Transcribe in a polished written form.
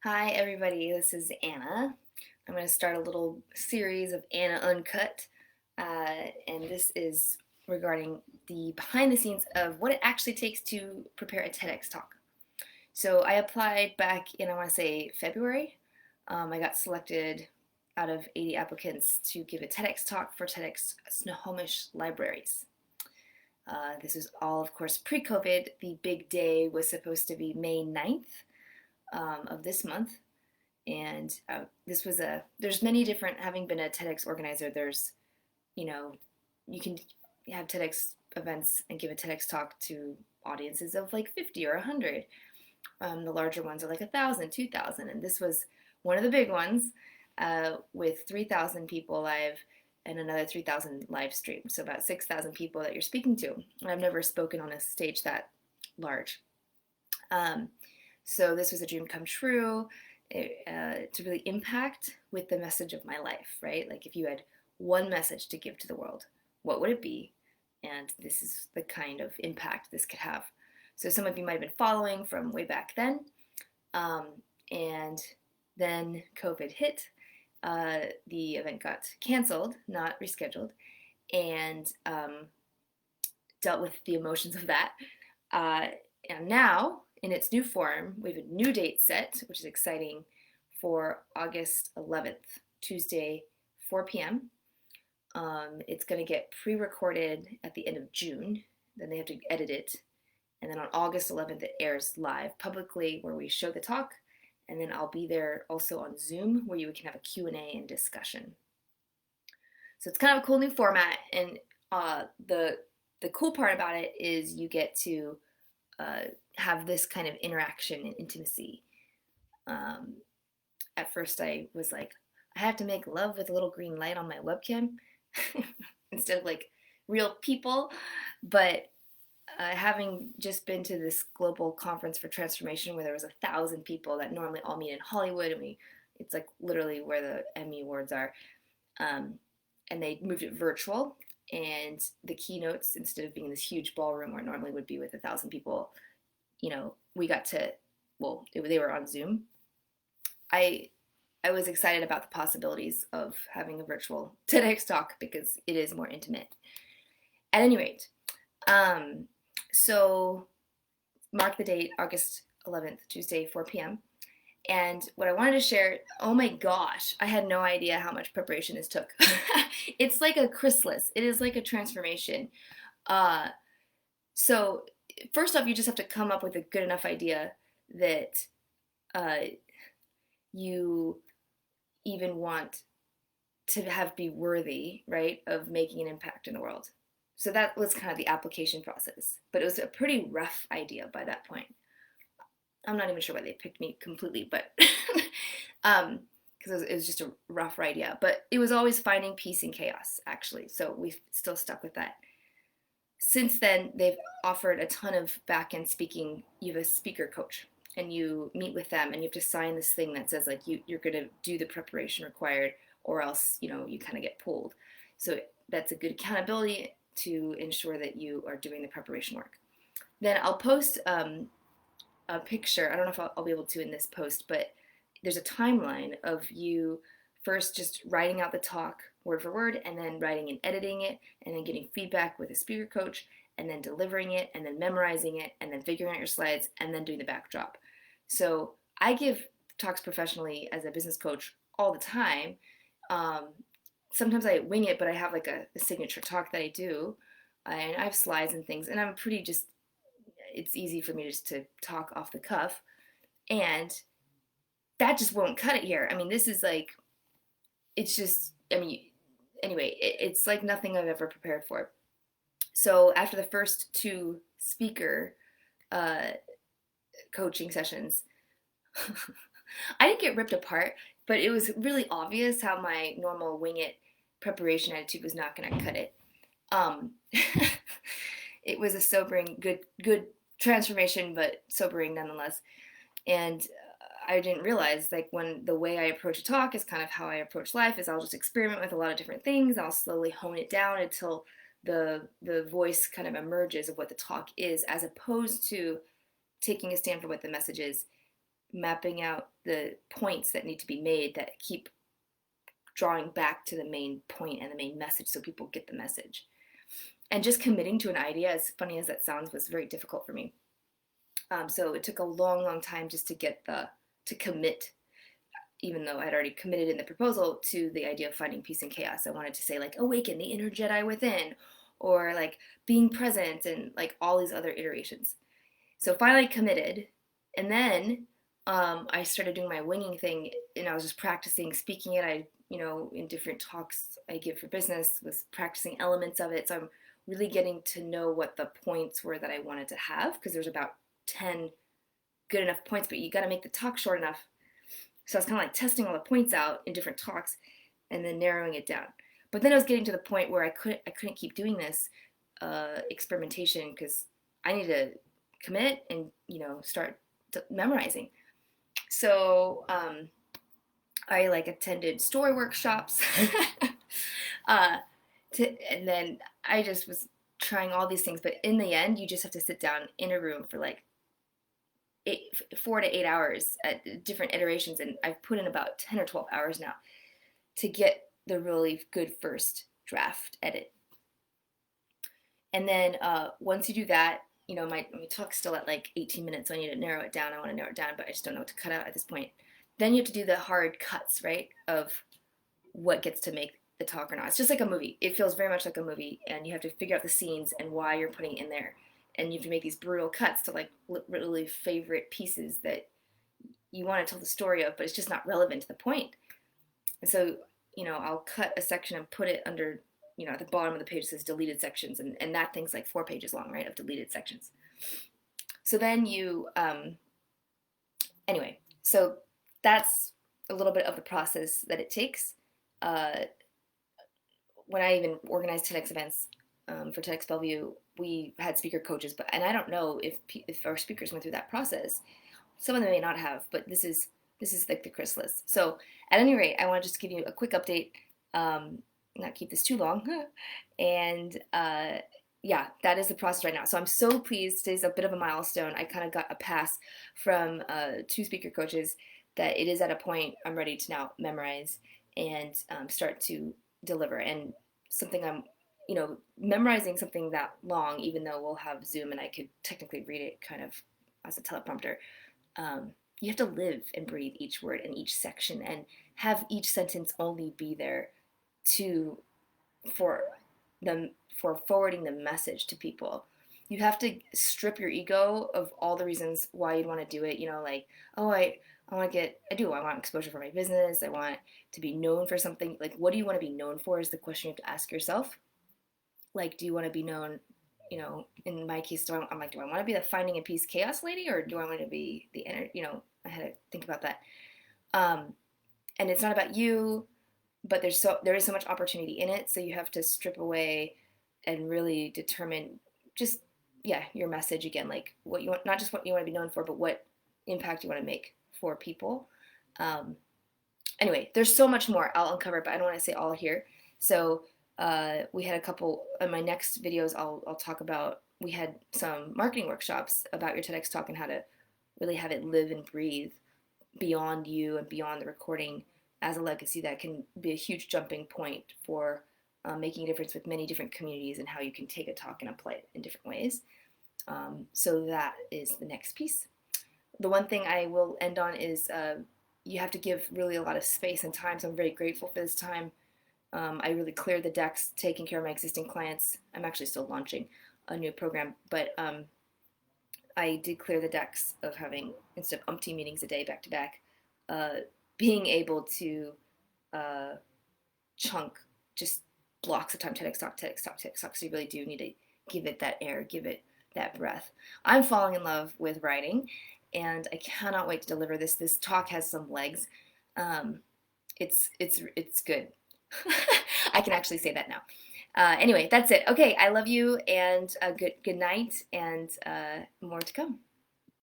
Hi everybody, this is Anna. I'm going to start a little series of Anna Uncut, and this is regarding the behind the scenes of what it actually takes to prepare a TEDx talk. So I applied back in, I want to say, February. I got selected out of 80 applicants to give a TEDx talk for TEDx Snohomish Libraries. This was all, of course, pre-COVID. The big day was supposed to be May 9th of this month. And this was there's many different, having been a TEDx organizer, you know, you can have TEDx events and give a TEDx talk to audiences of like 50 or 100. The larger ones are like 1,000, 2,000. And this was one of the big ones with 3,000 people live and another 3,000 live streamed. So about 6,000 people that you're speaking to. And I've never spoken on a stage that large. So this was a dream come true. To really impact with the message of my life, right? Like if you had one message to give to the world, what would it be? And this is the kind of impact this could have. So some of you might have been following from way back then. And then COVID hit. The event got canceled, not rescheduled, and dealt with the emotions of that. And now, in its new form, we have a new date set, which is exciting, for August 11th, Tuesday, 4 p.m. It's going to get pre-recorded at the end of June. Then they have to edit it. And then on August 11th, it airs live publicly where we show the talk. And then I'll be there also on Zoom where you can have a Q&A and discussion. So it's kind of a cool new format. And the cool part about it is you get to have this kind of interaction and intimacy. At first I was like, I have to make love with a little green light on my webcam instead of like real people. But having just been to this global conference for transformation where there was 1,000 people that normally all meet in Hollywood, and it's like literally where the Emmy Awards are, and they moved it virtual. And the keynotes, instead of being in this huge ballroom where normally would be with 1,000 people, we got to, they were on Zoom. I was excited about the possibilities of having a virtual TEDx talk because it is more intimate. At any rate, so mark the date, August 11th, Tuesday, 4 p.m. And what I wanted to share, oh my gosh, I had no idea how much preparation this took. It's like a chrysalis. It is like a transformation. So first off, you just have to come up with a good enough idea that you even want to have be worthy, right, of making an impact in the world. So that was kind of the application process. But it was a pretty rough idea by that point. I'm not even sure why they picked me completely, but because it was just a rough idea. But it was always finding peace in chaos, actually. So we've still stuck with that. Since then, they've offered a ton of back-end speaking. You have a speaker coach, and you meet with them, and you have to sign this thing that says like you're going to do the preparation required, or else you kind of get pulled. So that's a good accountability to ensure that you are doing the preparation work. Then I'll post a picture. I don't know if I'll be able to in this post, but there's a timeline of you first just writing out the talk word for word, and then writing and editing it, and then getting feedback with a speaker coach, and then delivering it, and then memorizing it, and then figuring out your slides, and then doing the backdrop. So I give talks professionally as a business coach all the time. Sometimes I wing it, but I have like a signature talk that I do, and I have slides and things, and I'm pretty just, it's easy for me just to talk off the cuff, and that just won't cut it here. I mean, this is like, it's just, anyway, it's like nothing I've ever prepared for. So after the first two speaker coaching sessions, I didn't get ripped apart, but it was really obvious how my normal wing it preparation attitude was not going to cut it. It was a sobering, good transformation, but sobering nonetheless. And I didn't realize, like, when the way I approach a talk is kind of how I approach life, is I'll just experiment with a lot of different things. I'll slowly hone it down until the voice kind of emerges of what the talk is, as opposed to taking a stand for what the message is, mapping out the points that need to be made that keep drawing back to the main point and the main message so people get the message. And just committing to an idea, as funny as that sounds, was very difficult for me. So it took a long, long time just to commit, even though I'd already committed in the proposal, to the idea of finding peace in chaos. I wanted to say like awaken the inner Jedi within, or like being present, and like all these other iterations. So finally committed, and then I started doing my winging thing, and I was just practicing speaking it. In different talks I give for business, was practicing elements of it. So I'm really getting to know what the points were that I wanted to have, because there's about 10 good enough points, but you got to make the talk short enough. So I was kind of like testing all the points out in different talks and then narrowing it down. But then I was getting to the point where I couldn't keep doing this experimentation, because I need to commit and start memorizing. So I like attended story workshops, and then I just was trying all these things. But in the end, you just have to sit down in a room for like 4 to 8 hours at different iterations, and I've put in about 10 or 12 hours now to get the really good first draft edit. And then once you do that, my talk's still at like 18 minutes, so I need to narrow it down. I want to narrow it down, but I just don't know what to cut out at this point. Then you have to do the hard cuts, right, of what gets to make the talk or not. It's just like a movie. It feels very much like a movie, and you have to figure out the scenes and why you're putting it in there. And you have to make these brutal cuts to like literally favorite pieces that you want to tell the story of, but it's just not relevant to the point. And so, I'll cut a section and put it under, at the bottom of the page says deleted sections, and that thing's like 4 pages long, right, of deleted sections. So then anyway, so that's a little bit of the process that it takes. When I even organized TEDx events for TEDx Bellevue, we had speaker coaches, and I don't know if our speakers went through that process. Some of them may not have, but this is like the chrysalis. So at any rate, I want to just give you a quick update, not keep this too long, and yeah, that is the process right now. So I'm so pleased. Today's a bit of a milestone. I kind of got a pass from 2 speaker coaches that it is at a point I'm ready to now memorize and start to deliver. And something I'm, memorizing something that long, even though we'll have Zoom and I could technically read it kind of as a teleprompter, you have to live and breathe each word and each section, and have each sentence only be there for forwarding the message to people. You have to strip your ego of all the reasons why you'd want to do it. Like, oh, I want exposure for my business. I want to be known for something. Like, what do you want to be known for is the question you have to ask yourself. Like, do you want to be known, in my case, do I want to be the finding a peace chaos lady, or do I want to be the inner, I had to think about that. And it's not about you, but there is so much opportunity in it. So you have to strip away and really determine just, your message again, like what you want, not just what you want to be known for, but what impact you want to make for people. Anyway, there's so much more I'll uncover, but I don't want to say all here. So we had a couple, in my next videos, I'll talk about, we had some marketing workshops about your TEDx talk and how to really have it live and breathe beyond you and beyond the recording as a legacy that can be a huge jumping point for making a difference with many different communities, and how you can take a talk and apply it in different ways. So that is the next piece. The one thing I will end on is you have to give really a lot of space and time. So I'm very grateful for this time. I really cleared the decks, taking care of my existing clients. I'm actually still launching a new program, but I did clear the decks of having, instead of umpteen meetings a day back to back, being able to chunk just blocks of time, TEDx talk, so you really do need to give it that air, give it that breath. I'm falling in love with writing, and I cannot wait to deliver this. This talk has some legs. It's good. I can actually say that now. Anyway, that's it. Okay, I love you, and good night, and more to come.